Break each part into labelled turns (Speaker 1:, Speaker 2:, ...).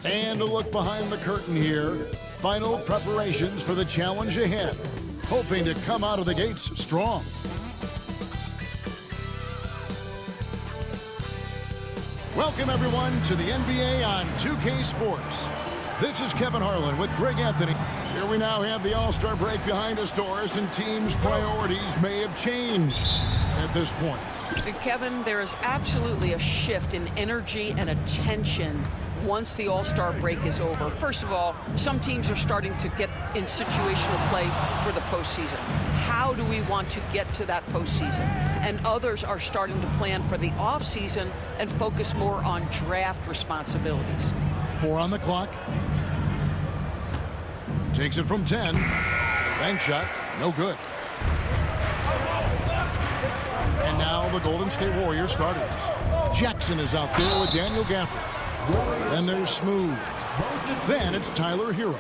Speaker 1: And a look behind the curtain here. Final preparations for the challenge ahead. Hoping to come out of the gates strong. Welcome, everyone, to the NBA on 2K Sports. This is Kevin Harlan with Greg Anthony. Here we now have the All-Star break behind us, Doris, and teams' priorities may have changed at this point.
Speaker 2: Kevin, there is absolutely a shift in energy and attention once the All-Star break is over. First of all, some teams are starting to get in situational play for the postseason. How do we want to get to that postseason? And others are starting to plan for the offseason and focus more on draft responsibilities.
Speaker 1: 4 on the clock. Takes it from 10. Bank shot, no good. And now the Golden State Warriors starters. Jackson is out there with Daniel Gafford. Then there's Smooth. Then it's Tyler Hero.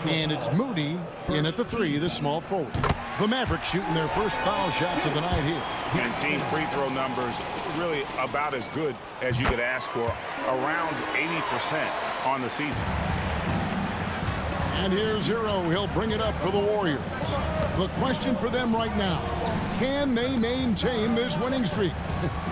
Speaker 1: And it's Moody in at the 3, the small forward. The Mavericks shooting their first foul shots of the night here.
Speaker 3: And team free throw numbers really about as good as you could ask for. Around 80% on the season.
Speaker 1: And here's Hero. He'll bring it up for the Warriors. The question for them right now, can they maintain this winning streak?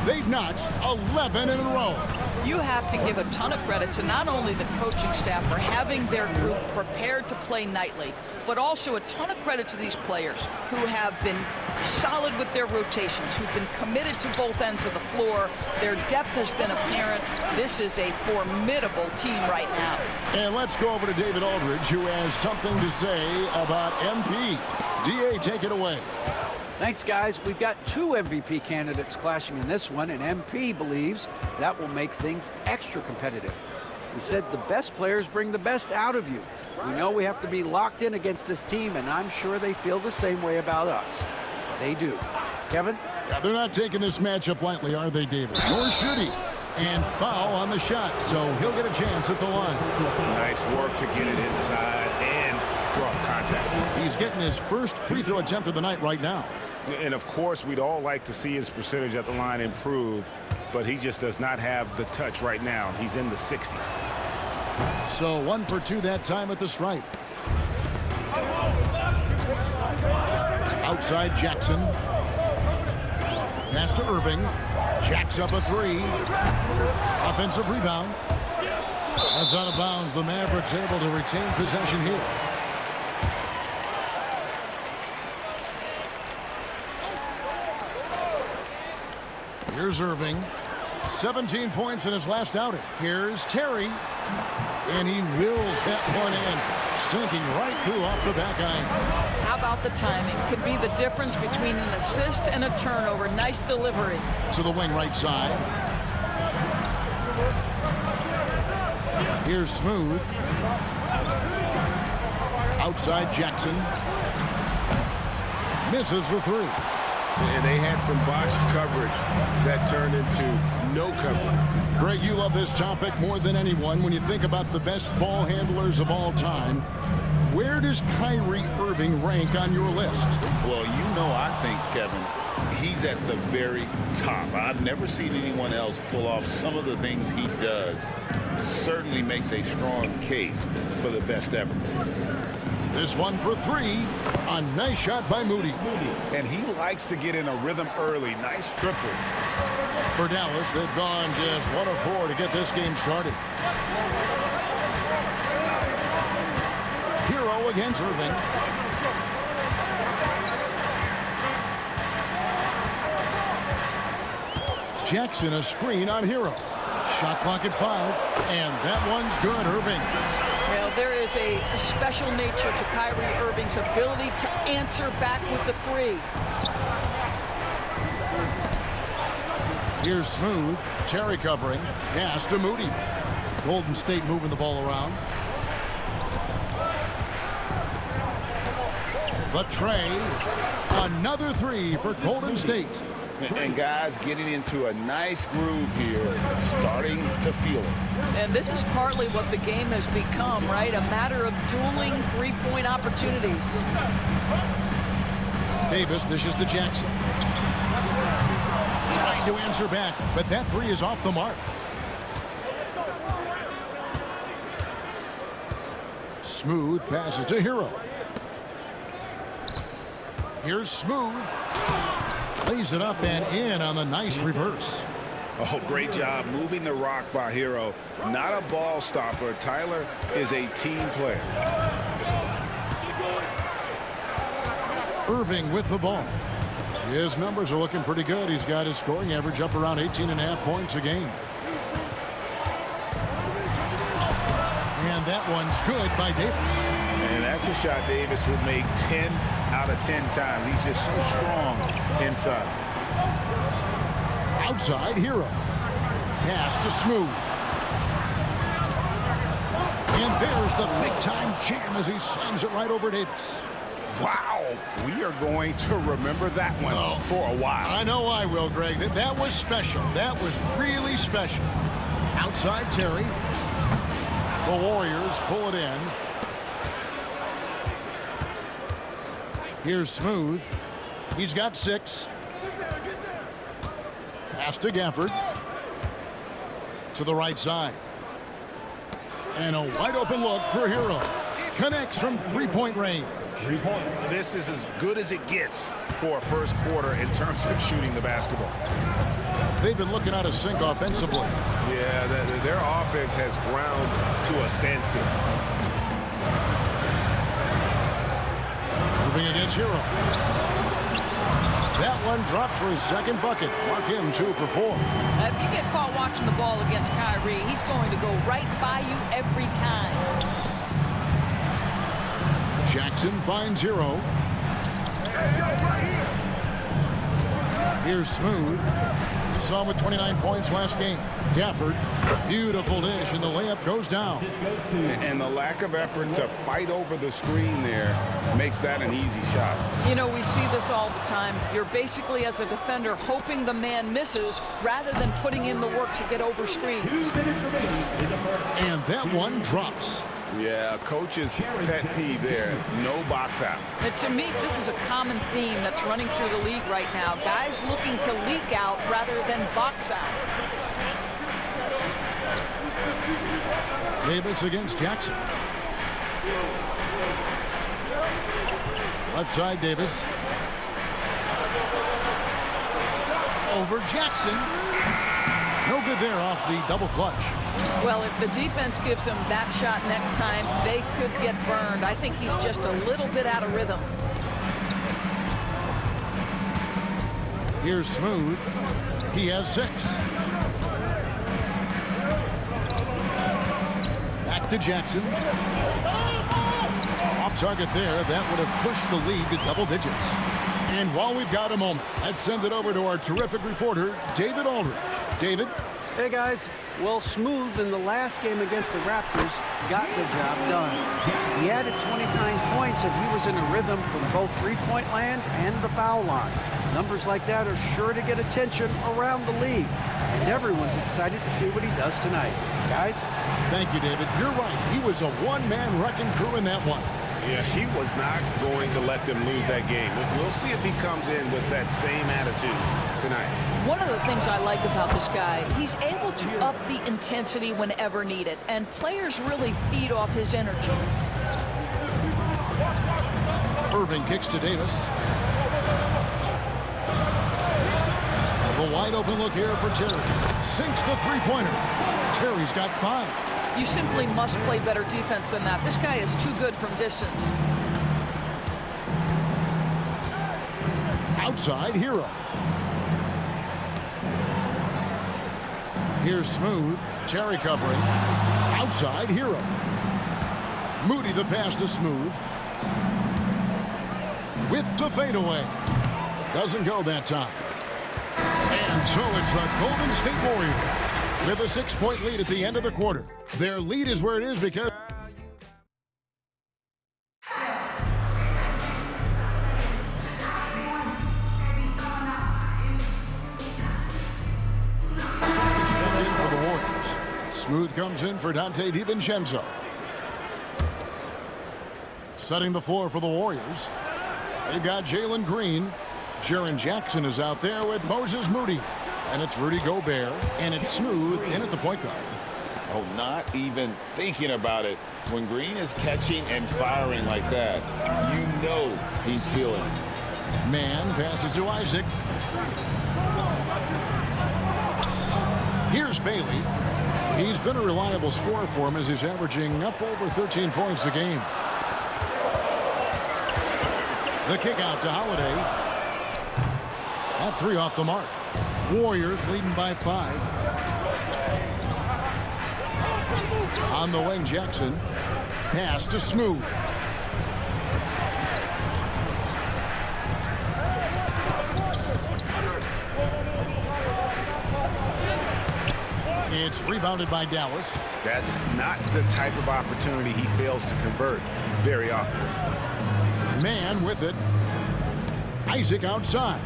Speaker 1: They've notched 11 in a row.
Speaker 2: You have to give a ton of credit to not only the coaching staff for having their group prepared to play nightly, but also a ton of credit to these players who have been solid with their rotations, who've been committed to both ends of the floor. Their depth has been apparent. This is a formidable team right now.
Speaker 1: And let's go over to David Aldridge, who has something to say about MP. DA, take it away.
Speaker 4: Thanks, guys. We've got 2 MVP candidates clashing in this one, and MP believes that will make things extra competitive. He said the best players bring the best out of you. We know we have to be locked in against this team, and I'm sure they feel the same way about us. They do. Kevin?
Speaker 1: Yeah, they're not taking this matchup lightly, are they, David? Nor should he. And foul on the shot, so he'll get a chance at the line.
Speaker 3: Nice work to get it inside and draw contact.
Speaker 1: He's getting his first free throw attempt of the night right now.
Speaker 3: And, of course, we'd all like to see his percentage at the line improve, but he just does not have the touch right now. He's in the 60s.
Speaker 1: So 1 for 2 that time at the stripe. Outside Jackson. Pass to Irving. Jacks up a 3. Offensive rebound. That's out of bounds. The Mavericks able to retain possession here. Here's Irving. 17 points in his last outing. Here's Terry. And he wills that one in. Sinking right through off the back iron.
Speaker 2: How about the timing? Could be the difference between an assist and a turnover. Nice delivery.
Speaker 1: To the wing right side. Here's Smooth. Outside Jackson. Misses the 3.
Speaker 3: And they had some botched coverage that turned into no coverage.
Speaker 1: Greg, you love this topic more than anyone. When you think about the best ball handlers of all time, where does Kyrie Irving rank on your list?
Speaker 5: Well, I think, Kevin, he's at the very top. I've never seen anyone else pull off some of the things he does. Certainly makes a strong case for the best ever.
Speaker 1: This one for 3. A nice shot by Moody.
Speaker 3: And he likes to get in a rhythm early. Nice triple.
Speaker 1: For Dallas, they've gone just 1 of 4 to get this game started. Hero against Irving. Jackson a screen on Hero. Shot clock at 5. And that one's good, Irving.
Speaker 2: Well, there is a special nature to Kyrie Irving's ability to answer back with the 3.
Speaker 1: Here's Smooth. Terry covering. Pass to Moody. Golden State moving the ball around. The tray. Another 3 for Golden State.
Speaker 5: And guys getting into a nice groove here, starting to feel it.
Speaker 2: And this is partly what the game has become, right? A matter of dueling three-point opportunities.
Speaker 1: Davis dishes to Jackson. Trying to answer back, but that 3 is off the mark. Smooth passes to Hero. Here's Smooth. Lays it up and in on the nice reverse.
Speaker 3: Oh, great job moving the rock by Hero. Not a ball stopper. Tyler is a team player.
Speaker 1: Irving with the ball. His numbers are looking pretty good. He's got his scoring average up around 18.5 points a game. And that one's good by Davis.
Speaker 3: And that's a shot Davis would make 10 out of 10 times. He's just so strong inside.
Speaker 1: Outside, Hero. Pass to Smooth. And there's the big-time jam as he slams it right over Davis.
Speaker 3: Wow, we are going to remember that one for a while.
Speaker 1: I know I will, Greg. That was special. That was really special. Outside, Terry. The Warriors pull it in. Here's Smooth. He's got 6. Pass to Gafford. To the right side. And a wide open look for Hero. Connects from three-point range.
Speaker 3: This is as good as it gets for a first quarter in terms of shooting the basketball.
Speaker 1: They've been looking out of sync offensively.
Speaker 3: Yeah, their offense has ground to a standstill.
Speaker 1: Moving against Hero. That one dropped for his second bucket. Mark him 2 for 4.
Speaker 2: If you get caught watching the ball against Kyrie, he's going to go right by you every time.
Speaker 1: Jackson finds Hero. Here's Smooth. Saw him with 29 points last game. Gafford, beautiful dish, and the layup goes down.
Speaker 3: And the lack of effort to fight over the screen there makes that an easy shot.
Speaker 2: You know, we see this all the time. You're basically, as a defender, hoping the man misses rather than putting in the work to get over screens.
Speaker 1: And that one drops.
Speaker 3: Yeah, coach's pet peeve there. No box out.
Speaker 2: And to me, this is a common theme that's running through the league right now. Guys looking to leak out rather than box out.
Speaker 1: Davis against Jackson. Left side, Davis. Over Jackson. No good there off the double clutch.
Speaker 2: Well, if the defense gives him that shot next time, they could get burned. I think he's just a little bit out of rhythm.
Speaker 1: Here's Smooth. He has 6. Back to Jackson. Off target there. That would have pushed the lead to double digits. And while we've got a moment, let's send it over to our terrific reporter, David Aldridge. David?
Speaker 4: Hey, guys. Well, Smooth in the last game against the Raptors got the job done. He added 29 points, and he was in a rhythm from both three-point land and the foul line. Numbers like that are sure to get attention around the league, and everyone's excited to see what he does tonight. Guys?
Speaker 1: Thank you, David. You're right. He was a one-man wrecking crew in that one.
Speaker 3: Yeah, he was not going to let them lose that game. We'll see if he comes in with that same attitude tonight.
Speaker 2: One of the things I like about this guy, he's able to up the intensity whenever needed, and players really feed off his energy.
Speaker 1: Irving kicks to Davis. The wide open look here for Terry. Sinks the three-pointer. Terry's got 5.
Speaker 2: You simply must play better defense than that. This guy is too good from distance.
Speaker 1: Outside, Hero. Here's Smooth. Terry covering. Outside, Hero. Moody the pass to Smooth. With the fadeaway. Doesn't go that time. And so it's the Golden State Warriors with a 6-point lead at the end of the quarter. Their lead is where it is because for the Warriors. Smooth comes in for Dante DiVincenzo. Setting the floor for the Warriors. They've got Jalen Green. Jaren Jackson is out there with Moses Moody. And it's Rudy Gobert. And it's Smooth in at the point guard.
Speaker 5: Oh, not even thinking about it. When Green is catching and firing like that, you know he's feeling it.
Speaker 1: Man passes to Isaac. Here's Bailey. He's been a reliable scorer for him as he's averaging up over 13 points a game. The kick out to Holiday. That 3 off the mark. Warriors leading by 5. On the wing, Jackson. Pass to Smooth. It's rebounded by Dallas.
Speaker 3: That's not the type of opportunity he fails to convert very often.
Speaker 1: Man with it. Isaac outside.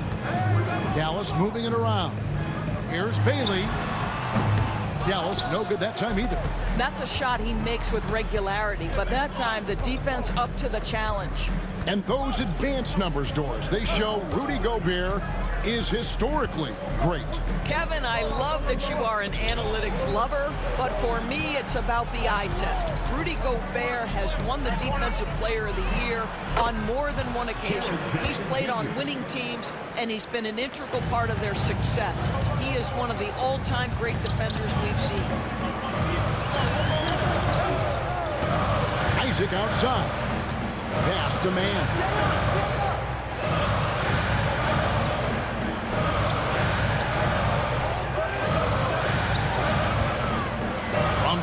Speaker 1: Dallas moving it around. Here's Bailey. Dallas no good that time either.
Speaker 2: That's a shot he makes with regularity, but that time the defense up to the challenge.
Speaker 1: And those advanced numbers, Doris, they show Rudy Gobert is historically great.
Speaker 2: Kevin, I love that you are an analytics lover, but for me, it's about the eye test. Rudy Gobert has won the Defensive Player of the Year on more than one occasion. He's played on winning teams, and he's been an integral part of their success. He is one of the all-time great defenders we've seen.
Speaker 1: Isaac outside. Pass to Man.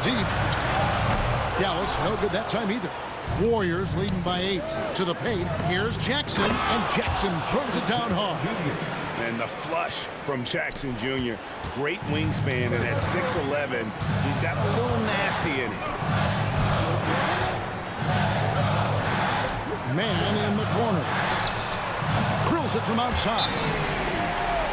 Speaker 1: Deep. Dallas no good that time either. Warriors leading by 8 to the paint. Here's Jackson, and Jackson throws it down hard.
Speaker 3: And the flush from Jackson Jr. Great wingspan, and at 6'11", he's got a little nasty in it.
Speaker 1: Man in the corner. Drills it from outside.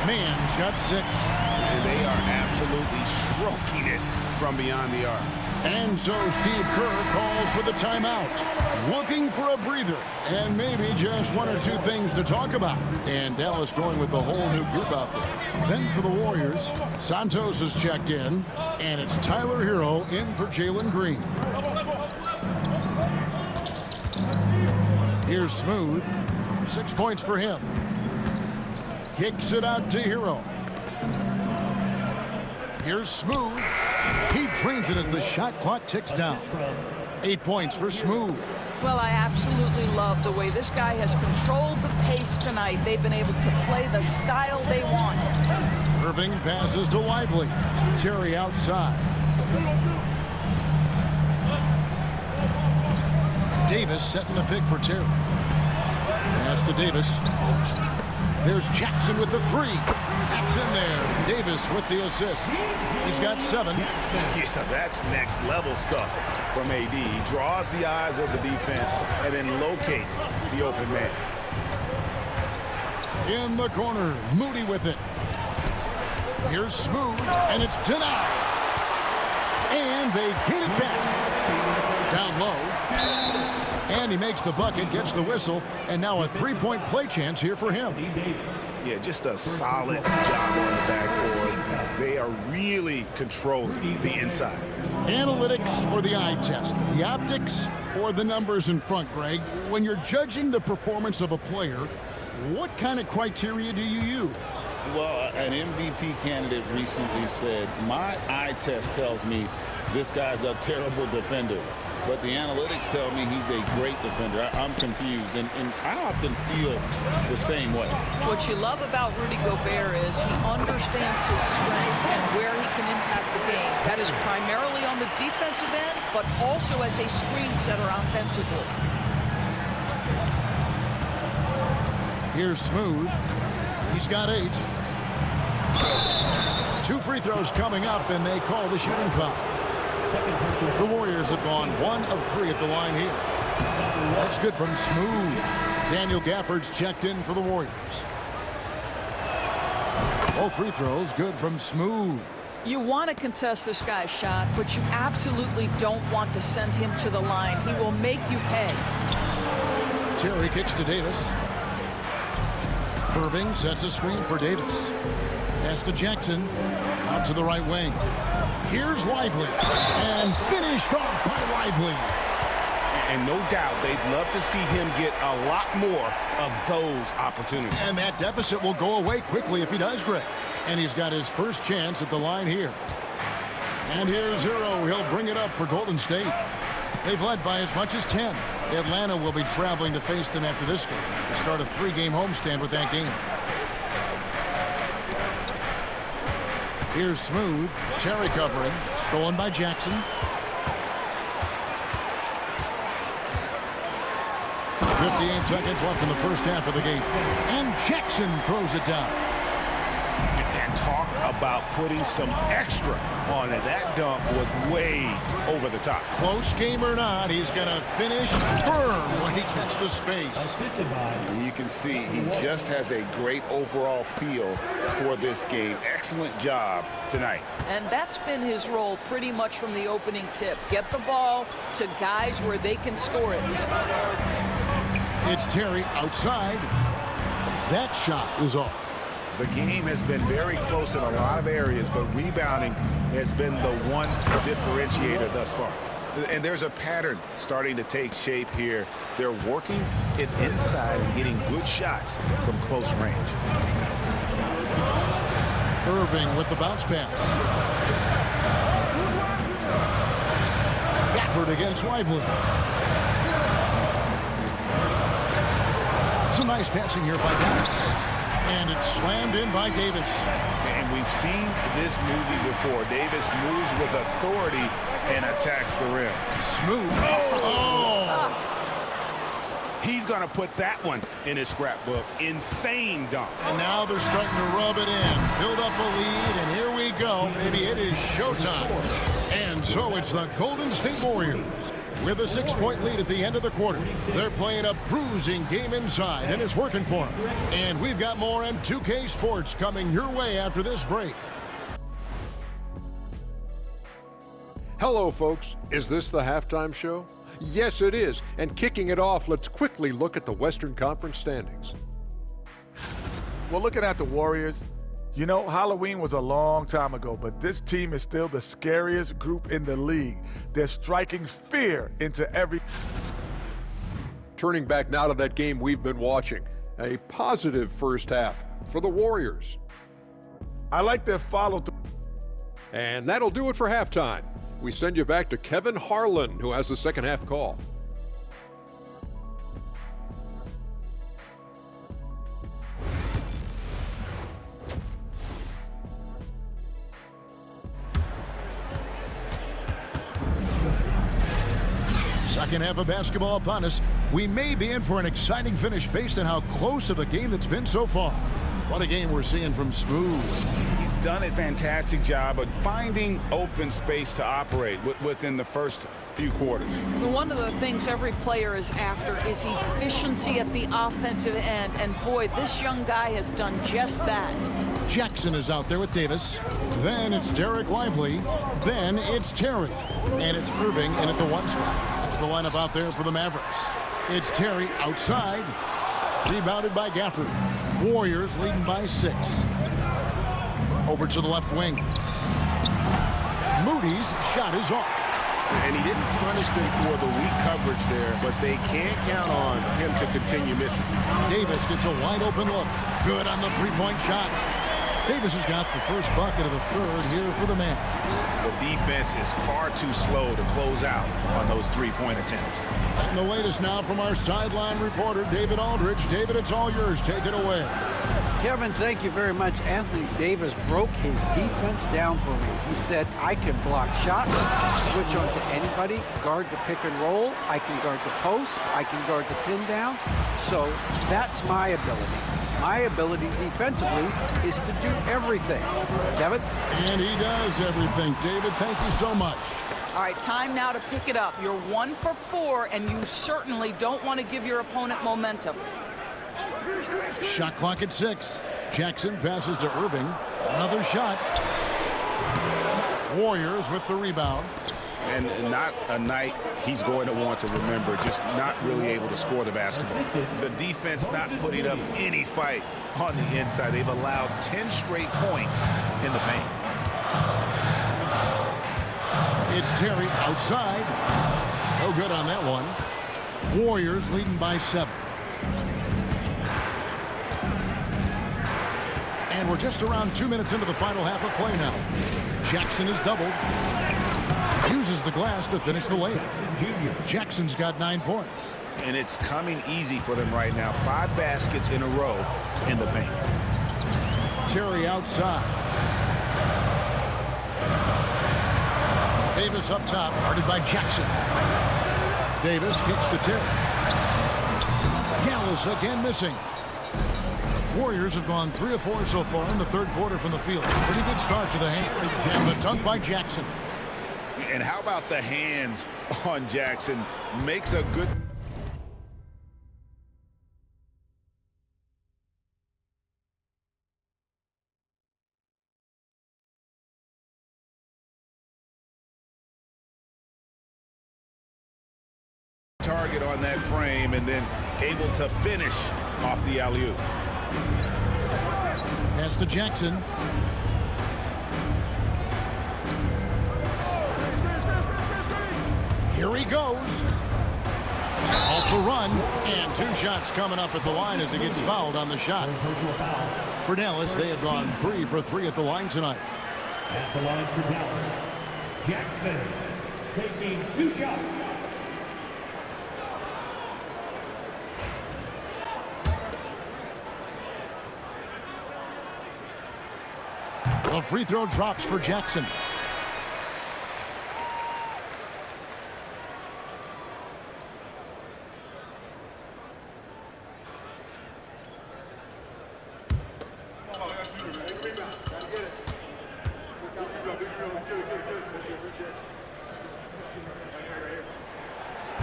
Speaker 1: Man shot 6.
Speaker 3: And they are absolutely stroking it from beyond the arc.
Speaker 1: And so Steve Kerr calls for the timeout. Looking for a breather and maybe just 1 or 2 things to talk about. And Dallas going with a whole new group out there. Then for the Warriors, Santos is checked in, and it's Tyler Hero in for Jalen Green. Here's Smooth. 6 points for him. Kicks it out to Hero. Here's Smooth. He drains it as the shot clock ticks down. 8 points for Smooth.
Speaker 2: Well, I absolutely love the way this guy has controlled the pace tonight. They've been able to play the style they want.
Speaker 1: Irving passes to Lively. Terry outside. Davis setting the pick for Terry. Pass to Davis. There's Jackson with the 3. That's in there. Davis with the assist. He's got 7.
Speaker 3: Yeah, that's next level stuff from AD. He draws the eyes of the defense and then locates the open man.
Speaker 1: In the corner, Moody with it. Here's Smooth, and it's denied. And they get it back. Down low. And he makes the bucket, gets the whistle, and now a 3-point play chance here for him.
Speaker 3: Yeah, just a solid job on the backboard. They are really controlling the inside.
Speaker 1: Analytics or the eye test? The optics or the numbers in front, Greg? When you're judging the performance of a player, what kind of criteria do you use?
Speaker 5: Well, an MVP candidate recently said, my eye test tells me this guy's a terrible defender. But the analytics tell me he's a great defender. I'm confused, and I often feel the same way.
Speaker 2: What you love about Rudy Gobert is he understands his strengths and where he can impact the game. That is primarily on the defensive end, but also as a screen setter offensively.
Speaker 1: Here's Smooth. He's got 8. 2 free throws coming up, and they call the shooting foul. The Warriors have gone 1 of 3 at the line here. That's good from Smooth. Daniel Gafford's checked in for the Warriors. All free throws good from Smooth.
Speaker 2: You want to contest this guy's shot, but you absolutely don't want to send him to the line. He will make you pay.
Speaker 1: Terry kicks to Davis. Irving sets a screen for Davis. Pass to Jackson. Out to the right wing. Here's Lively. And finished off by Lively.
Speaker 3: And no doubt, they'd love to see him get a lot more of those opportunities.
Speaker 1: And that deficit will go away quickly if he does, Greg. And he's got his first chance at the line here. And here's Hero. He'll bring it up for Golden State. They've led by as much as 10. Atlanta will be traveling to face them after this game to start a 3-game homestand with that game. Here's Smooth. Terry covering. Stolen by Jackson. 58 seconds left in the first half of the game. And Jackson throws it down.
Speaker 3: And talk about putting some extra on it. That dunk was way over the top.
Speaker 1: Close game or not, he's going to finish firm when he gets the space.
Speaker 5: And you can see he just has a great overall feel for this game. Excellent job tonight.
Speaker 2: And that's been his role pretty much from the opening tip. Get the ball to guys where they can score it.
Speaker 1: It's Terry outside. That shot is off.
Speaker 3: The game has been very close in a lot of areas, but rebounding has been the one differentiator thus far. And there's a pattern starting to take shape here. They're working it inside and getting good shots from close range.
Speaker 1: Irving with the bounce pass. Gafford against Lively. It's a nice passing here by Davis. And it's slammed in by Davis.
Speaker 3: And we've seen this movie before. Davis moves with authority and attacks the rim.
Speaker 1: Smooth.
Speaker 3: He's going to put that one in his scrapbook. Insane dunk.
Speaker 1: And now they're starting to rub it in. Build up a lead, and here we go. Maybe it is showtime. And so it's the Golden State Warriors with a 6-point lead at the end of the quarter. They're playing a bruising game inside, and it's working for them. And we've got more M2K Sports coming your way after this break.
Speaker 6: Hello, folks. Is this the halftime show? Yes, it is. And kicking it off, let's quickly look at the Western Conference standings.
Speaker 7: Well, looking at the Warriors, you know, Halloween was a long time ago, but this team is still the scariest group in the league. They're striking fear into every...
Speaker 6: Turning back now to that game we've been watching. A positive first half for the Warriors.
Speaker 7: I like their follow-through.
Speaker 6: And that'll do it for halftime. We send you back to Kevin Harlan, who has the second half call.
Speaker 1: Second half of basketball upon us. We may be in for an exciting finish based on how close of a game that's been so far. What a game we're seeing from Smooth.
Speaker 3: He's done a fantastic job of finding open space to operate within the first few quarters.
Speaker 2: One of the things every player is after is efficiency at the offensive end. And boy, this young guy has done just that.
Speaker 1: Jackson is out there with Davis. Then it's Derek Lively. Then it's Terry. And it's Irving in at the 1 spot. That's the lineup out there for the Mavericks. It's Terry outside. Rebounded by Gafford. Warriors leading by 6. Over to the left wing. Moody's shot is off.
Speaker 3: And he didn't punish them for the weak coverage there, but they can't count on him to continue missing.
Speaker 1: Davis gets a wide open look. Good on the 3-point shot. Davis has got the first bucket of the third here for the Mavs.
Speaker 3: The defense is far too slow to close out on those 3-point attempts.
Speaker 1: And the latest now from our sideline reporter, David Aldridge. David, it's all yours. Take it away.
Speaker 4: Kevin, thank you very much. Anthony Davis broke his defense down for me. He said, I can block shots, switch on to anybody, guard the pick and roll, I can guard the post, I can guard the pin down. So that's my ability. My ability defensively is to do everything. Kevin?
Speaker 1: And he does everything. David, thank you so much.
Speaker 2: All right, time now to pick it up. You're 1 for 4, and you certainly don't want to give your opponent momentum.
Speaker 1: Shot clock at 6. Jackson passes to Irving. Another shot. Warriors with the rebound.
Speaker 3: And not a night he's going to want to remember, just not really able to score the basketball. The defense not putting up any fight on the inside. They've allowed 10 straight points in the paint.
Speaker 1: It's Terry outside. No good on that one. Warriors leading by 7. And we're just around 2 minutes into the final half of play now. Jackson is doubled. Uses the glass to finish the layup. Jackson's got 9 points.
Speaker 3: And it's coming easy for them right now. 5 baskets in a row in the paint.
Speaker 1: Terry outside. Davis up top, guarded by Jackson. Davis kicks to Terry. Dallas again missing. Warriors have gone 3 of 4 so far in the third quarter from the field. Pretty good start to the hand. And the dunk by Jackson.
Speaker 3: And how about the hands on Jackson? Makes a good... target on that frame and then able to finish off the alley-oop.
Speaker 1: Pass to Jackson. Here he goes. Off the run, and 2 shots coming up at the line as he gets fouled on the shot. For Dallas, they have gone 3 for 3 at the line tonight.
Speaker 8: At the line for Dallas, Jackson taking 2 shots.
Speaker 1: The free throw drops for Jackson.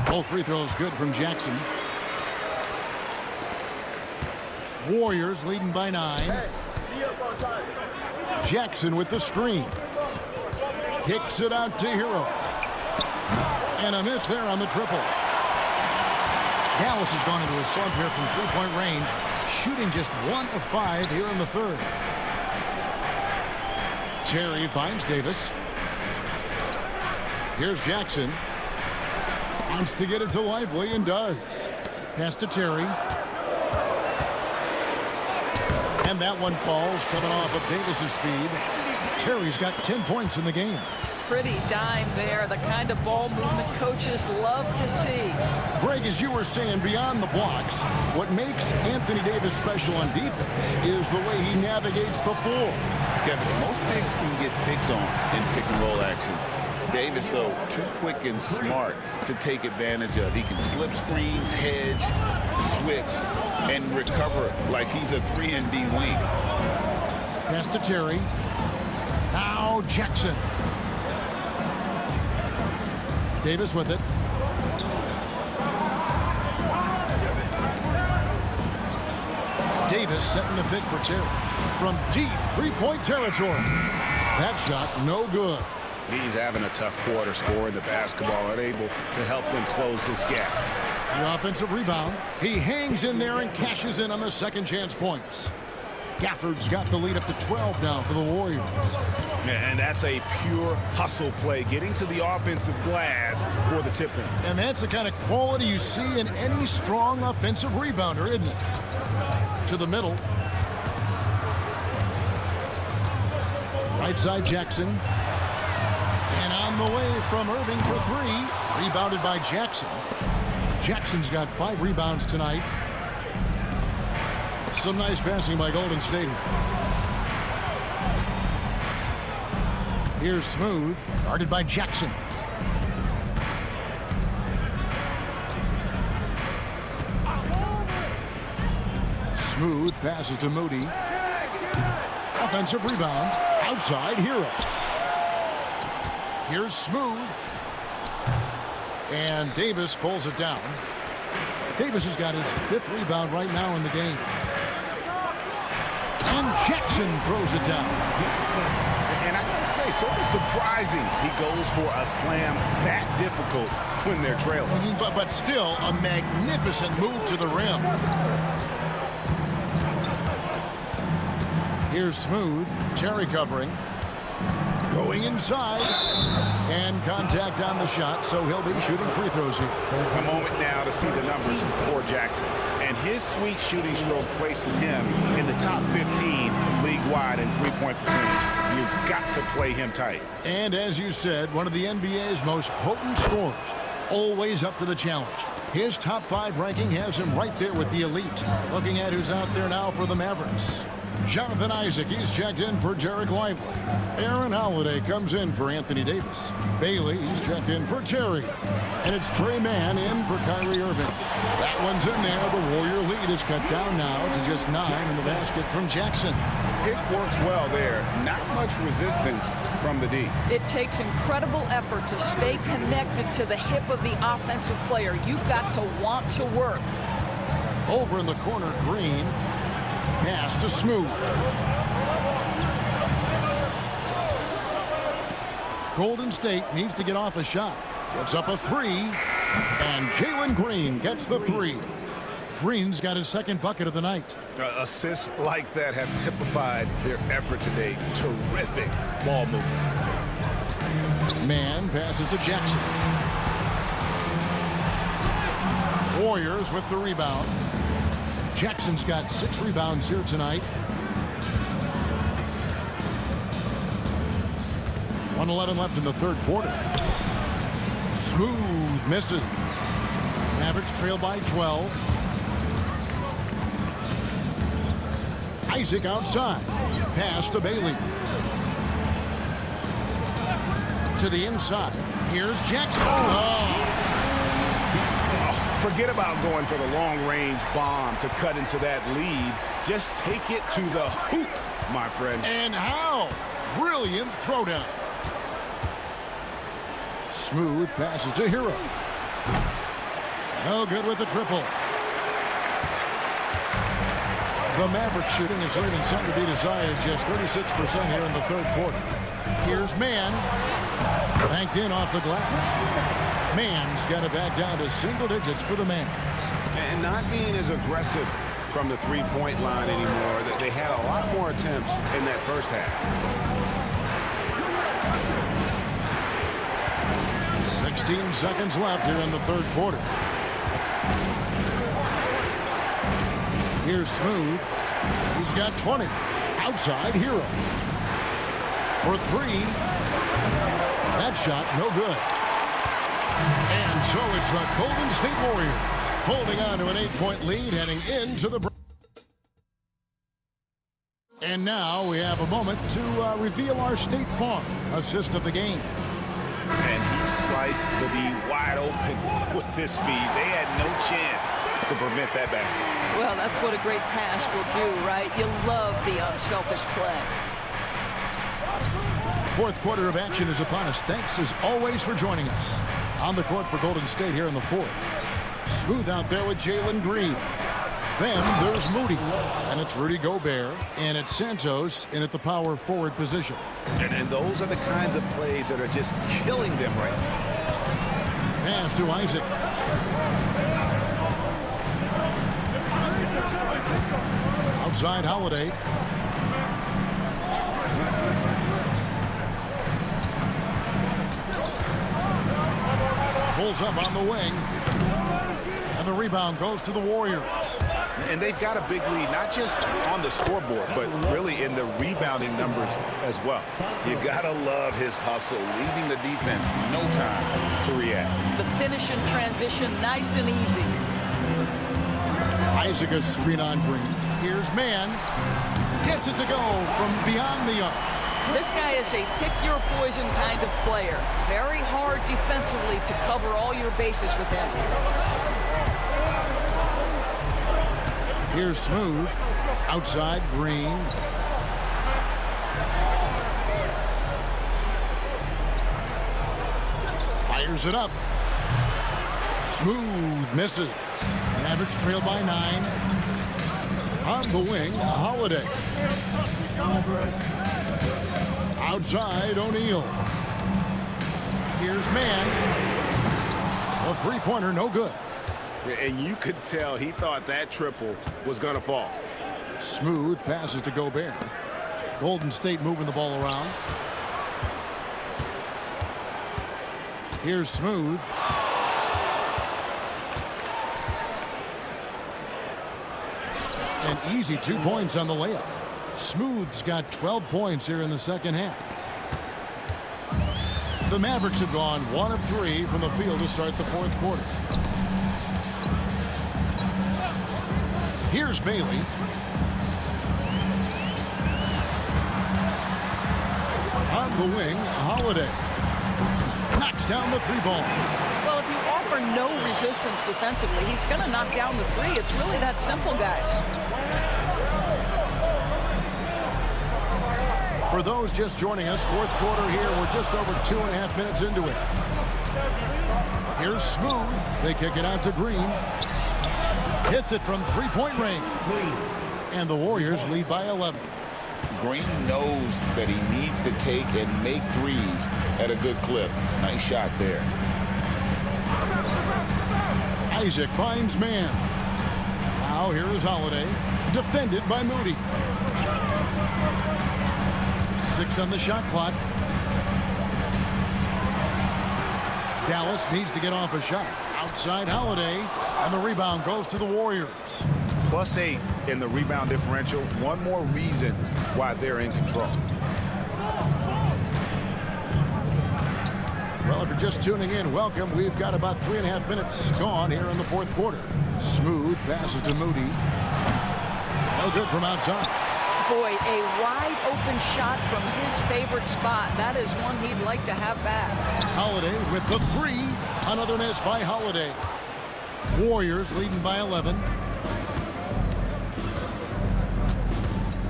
Speaker 1: Both free throws good from Jackson. Warriors leading by 9. Jackson with the screen. Kicks it out to Hero. And a miss there on the triple. Dallas has gone into a slump here from three-point range, shooting just 1 of 5 here in the third. Terry finds Davis. Here's Jackson. Wants to get it to Lively and does. Pass to Terry. And that one falls, coming off of Davis's feed. Terry's got 10 points in the game.
Speaker 2: Pretty dime there, the kind of ball movement coaches love to see.
Speaker 1: Greg, as you were saying, beyond the blocks, what makes Anthony Davis special on defense is the way he navigates the floor.
Speaker 5: Kevin, most bigs can get picked on in pick-and-roll action. Davis, though, too quick and smart to take advantage of. He can slip screens, hedge, switch, and recover like he's a 3-and-D wing.
Speaker 1: Pass to Terry. Now Jackson. Davis with it. Davis setting the pick for Terry. From deep three-point territory. That shot no good.
Speaker 3: He's having a tough quarter, scoring the basketball, unable to help them close this gap.
Speaker 1: The offensive rebound. He hangs in there and cashes in on the second chance points. Gafford's got the lead up to 12 now for the Warriors.
Speaker 3: And that's a pure hustle play, getting to the offensive glass for the tip-in.
Speaker 1: And that's the kind of quality you see in any strong offensive rebounder, isn't it? To the middle. Right side Jackson. And on the way from Irving for 3. Rebounded by Jackson. Jackson's got 5 rebounds tonight. Some nice passing by Golden State. Here's Smooth, guarded by Jackson. Smooth passes to Moody. Offensive rebound, outside Hero. Here's Smooth. And Davis pulls it down. Davis has got his 5th rebound right now in the game. And Jackson throws it down.
Speaker 3: And I gotta say, sort of surprising he goes for a slam that difficult when they're trailing.
Speaker 1: But still a magnificent move to the rim. Here's Smooth. Terry covering. Going inside. And contact on the shot, so he'll be shooting free throws here.
Speaker 3: A moment now to see the numbers for Jackson. And his sweet shooting stroke places him in the top 15 league-wide in three-point percentage. You've got to play him tight.
Speaker 1: And as you said, one of the NBA's most potent scorers, always up to the challenge. His top 5 ranking has him right there with the elite. Looking at who's out there now for the Mavericks. Jonathan Isaac, he's checked in for Jarek Lively. Aaron Holiday comes in for Anthony Davis. Bailey, he's checked in for Terry. And it's Trey Mann in for Kyrie Irving. That one's in there. The Warrior lead is cut down now to just 9 in the basket from Jackson.
Speaker 3: It works well there. Not much resistance from the D.
Speaker 2: It takes incredible effort to stay connected to the hip of the offensive player. You've got to want to work.
Speaker 1: Over in the corner, Green. Pass to Smooth. Golden State needs to get off a shot. Gets up a 3. And Jalen Green gets the 3. Green's got his second bucket of the night.
Speaker 3: Assists like that have typified their effort today. Terrific ball movement.
Speaker 1: Mann passes to Jackson. Warriors with the rebound. Jackson's got 6 rebounds here tonight. 1:11 left in the third quarter. Smooth misses. Mavericks trail by 12. Isaac outside. Pass to Bailey. To the inside. Here's Jackson.
Speaker 3: Forget about going for the long-range bomb to cut into that lead. Just take it to the hoop, my friend.
Speaker 1: And how? Brilliant throwdown. Smooth passes to Hero. No good with the triple. The Maverick shooting is leaving some to be desired. Just 36% here in the third quarter. Here's Mann. Banked in off the glass. Mann's got it back down to single digits for the Mavs.
Speaker 3: And not being as aggressive from the three-point line anymore. They had a lot more attempts in that first half.
Speaker 1: 16 seconds left here in the third quarter. Here's Smooth. He's got 20. Outside, Hero. For 3. That shot, no good. And so it's the Golden State Warriors holding on to an 8-point lead heading into the break. And now we have a moment to reveal our State Farm assist of the game.
Speaker 3: And he sliced the D wide open with this feed. They had no chance to prevent that basket.
Speaker 2: Well, that's what a great pass will do, right? You love the unselfish play.
Speaker 1: Fourth quarter of action is upon us. Thanks as always for joining us. On the court for Golden State here in the fourth. Smooth out there with Jalen Green. Then there's Moody. And it's Rudy Gobert. And it's Santos in at the power forward position.
Speaker 3: And those are the kinds of plays that are just killing them right now.
Speaker 1: Pass to Isaac. Outside Holiday. Pulls up on the wing. And the rebound goes to the Warriors.
Speaker 3: And they've got a big lead, not just on the scoreboard, but really in the rebounding numbers as well. You gotta love his hustle, leaving the defense no time to react.
Speaker 2: The finish in transition, nice and easy.
Speaker 1: Isaac a screen on Green. Here's Mann. Gets it to go from beyond the arc.
Speaker 2: This guy is a pick-your-poison kind of player. Very hard defensively to cover all your bases with him.
Speaker 1: Here's Smooth. Outside, Green. Fires it up. Smooth misses. Mavericks trail by 9. On the wing, Holiday. Outside, O'Neal. Here's Mann. A three-pointer, no good.
Speaker 3: And you could tell he thought that triple was going to fall.
Speaker 1: Smooth passes to Gobert. Golden State moving the ball around. Here's Smooth. An easy 2 points on the layup. Smooth's got 12 points here in the second half. The Mavericks have gone 1 of 3 from the field to start the fourth quarter. Here's Bailey. On the wing, Holiday. Knocks down the 3-ball.
Speaker 2: Well, if you offer no resistance defensively, he's going to knock down the 3. It's really that simple, guys.
Speaker 1: For those just joining us, fourth quarter here. We're just over 2.5 minutes into it. Here's Smooth. They kick it out to Green. Hits it from 3-point range. And the Warriors lead by 11.
Speaker 5: Green knows that he needs to take and make threes at a good clip. Nice shot there.
Speaker 1: Isaac finds man. Now here is Holiday. Defended by Moody. 6 on the shot clock. Dallas needs to get off a shot. Outside Holiday. And the rebound goes to the Warriors.
Speaker 3: +8 in the rebound differential. One more reason why they're in control.
Speaker 1: Well, if you're just tuning in, welcome. We've got about 3.5 minutes gone here in the fourth quarter. Smooth passes to Moody. No good from outside.
Speaker 2: Boy, a wide open shot from his favorite spot. That is one he'd like to have back.
Speaker 1: Holiday with the 3. Another miss by Holiday. Warriors leading by 11.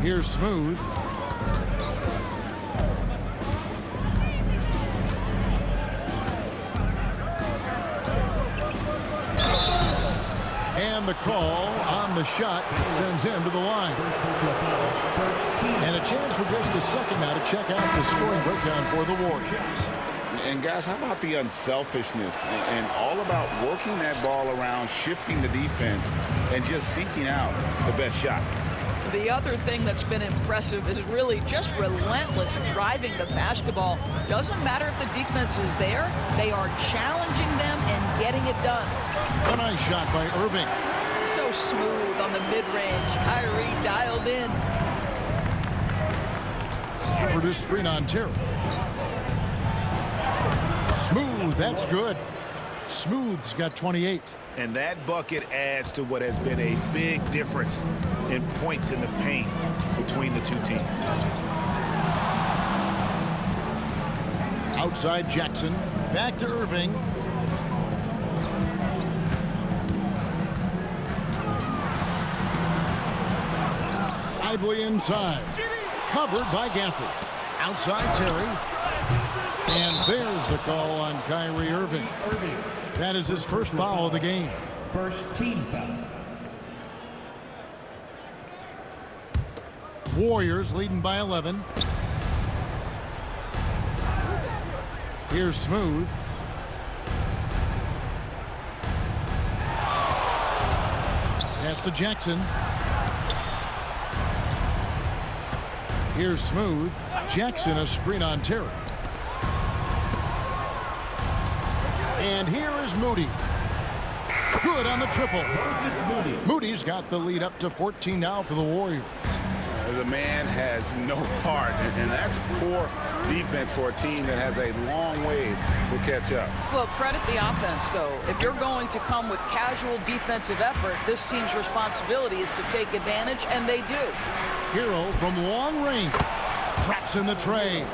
Speaker 1: Here's Smooth. And the call on the shot sends him to the line. And a chance for just a second now to check out the scoring breakdown for the Warriors.
Speaker 5: And guys, how about the unselfishness and all about working that ball around, shifting the defense, and just seeking out the best shot.
Speaker 2: The other thing that's been impressive is really just relentless driving the basketball. Doesn't matter if the defense is there, they are challenging them and getting it done.
Speaker 1: A nice shot by Irving.
Speaker 2: So smooth on the mid-range. Kyrie dialed in.
Speaker 1: For this screen on Terry. Smooth, that's good. Smooth's got 28.
Speaker 3: And that bucket adds to what has been a big difference in points in the paint between the two teams.
Speaker 1: Outside Jackson. Back to Irving. Lively inside. Covered by Gafford. Outside Terry. And there's the call on Kyrie Irving. That is his first foul of the game.
Speaker 8: First team foul.
Speaker 1: Warriors leading by 11. Here's Smooth. Pass to Jackson. Here's Smooth. Jackson, a screen on Terry. And here is Moody. Good on the triple. Moody's got the lead up to 14 now for the Warriors.
Speaker 3: The man has no heart, and that's poor defense for a team that has a long way to catch up.
Speaker 2: Well, credit the offense, though. If you're going to come with casual defensive effort, this team's responsibility is to take advantage, and they do.
Speaker 1: Hero from long range. Traps in the tray.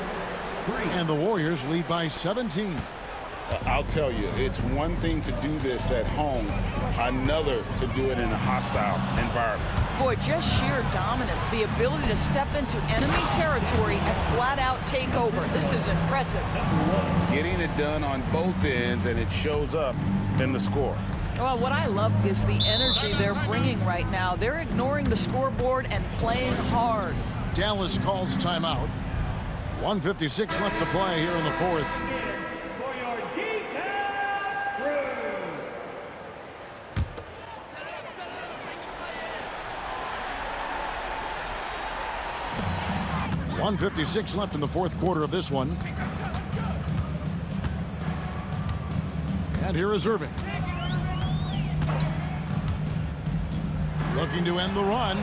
Speaker 1: And the Warriors lead by 17.
Speaker 5: I'll tell you, it's one thing to do this at home, another to do it in a hostile environment.
Speaker 2: Boy, just sheer dominance, the ability to step into enemy territory and flat out take over. This is impressive.
Speaker 5: Getting it done on both ends, and it shows up in the score.
Speaker 2: Well, what I love is the energy they're bringing right now. They're ignoring the scoreboard and playing hard.
Speaker 1: Dallas calls timeout. 1:56 left to play here in the fourth.
Speaker 8: For your detailed crew.
Speaker 1: 1:56 left in the fourth quarter of this one. And here is Irving. Looking to end the run.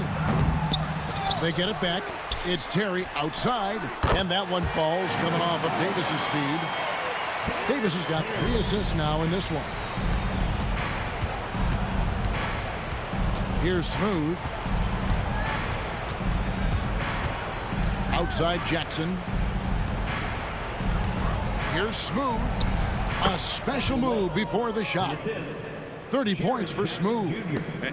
Speaker 1: They get it back. It's Terry outside, and that one falls coming off of Davis's feed. Davis has got 3 assists now in this one. Here's Smooth. Outside Jackson. Here's Smooth. A special move before the shot. 30 points for Smooth.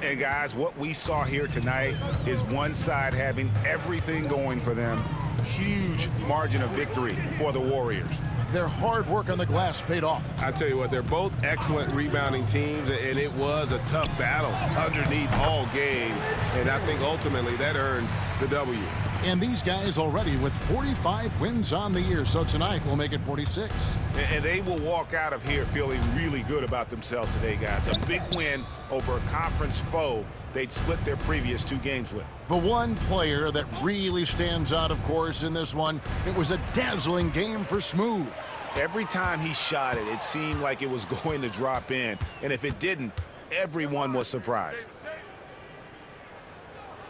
Speaker 3: And guys, what we saw here tonight is one side having everything going for them. Huge margin of victory for the Warriors.
Speaker 1: Their hard work on the glass paid off.
Speaker 9: I tell you what, they're both excellent rebounding teams, and it was a tough battle underneath all game. And I think ultimately that earned the W.
Speaker 1: And these guys already with 45 wins on the year, so tonight we'll make it 46.
Speaker 3: And they will walk out of here feeling really good about themselves today, guys. A big win over a conference foe they'd split their previous 2 games with.
Speaker 1: The one player that really stands out, of course, in this one, it was a dazzling game for Smooth.
Speaker 3: Every time he shot it, it seemed like it was going to drop in. And if it didn't, everyone was surprised.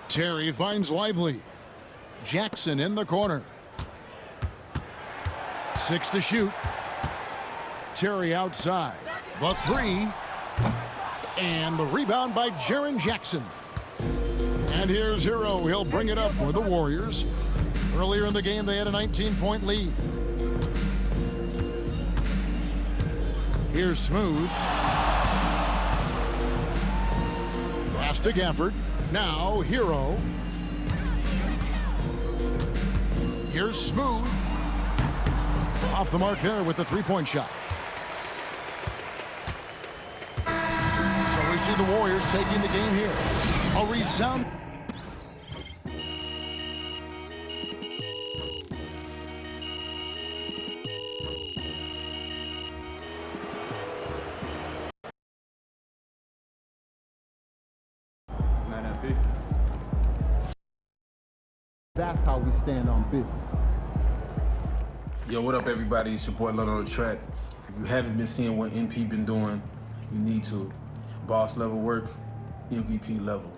Speaker 1: Terry finds Lively. Jackson in the corner. 6 to shoot. Terry outside. The 3. And the rebound by Jaren Jackson. And here's Hero. He'll bring it up for the Warriors. Earlier in the game, they had a 19-point lead. Here's Smooth. Pass to Gafford. Now Hero. Here's Smooth. Off the mark there with the 3-point shot. So we see the Warriors taking the game here. A resound.
Speaker 10: That's how we stand on business.
Speaker 11: Yo, what up, everybody? It's your boy, Lord on the Track. If you haven't been seeing what MP been doing, you need to. Boss level work, MVP level.